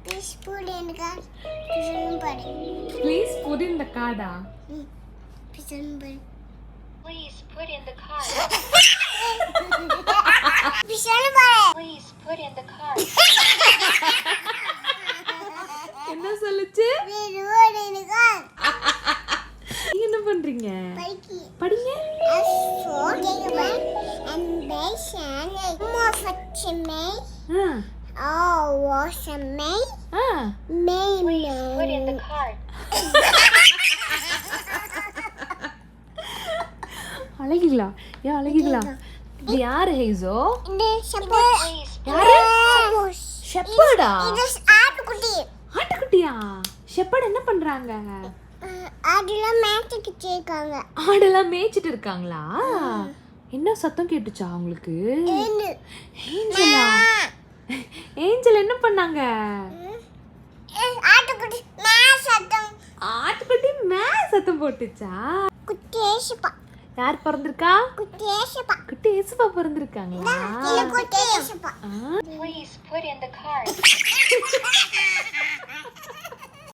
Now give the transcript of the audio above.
Please put in the card. Remember. Please put in the card. Please remember. Please put in the card. Please remember. Please put in the card. என்ன சொல்லுச்சு? Please put in the card. நீங்க என்ன பண்றீங்க? படிங்க. Ambition. More for me. Oh, what's a me? Please put in the card. அழகிங்களா? ஏன் அழகிங்களா? இது யாரு ஹைசோ? Please யாரு? ஷெப்பர்டா? இது ஆட்டுக்குட்டி. ஆட்டுக்குட்டியா? ஷெப்பர்ட் என்ன பண்றாங்க? ஆடுலாம் மேய்ச்சிட்டு இருக்காங்க. ஆடெல்லாம் மேய்ச்சிட்டு இருக்காங்களா? என்ன சத்தம் கேட்டுச்சா உங்களுக்கு? ஏஞ்சலா? ஏஞ்சல் என்ன பண்ணாங்க? ஆட்டுக்குட்டி மே சத்தம். ஆட்டுக்குட்டி மே சத்தம் போட்டுச்சா? குட்டி ஏசுப்பா. யார் பிறந்திருக்கா? குட்டி ஏசுப்பா. குட்டி ஏசுப்பா பிறந்திருக்காங்களா? இல்ல குட்டி ஏசுப்பா. Please put in the card.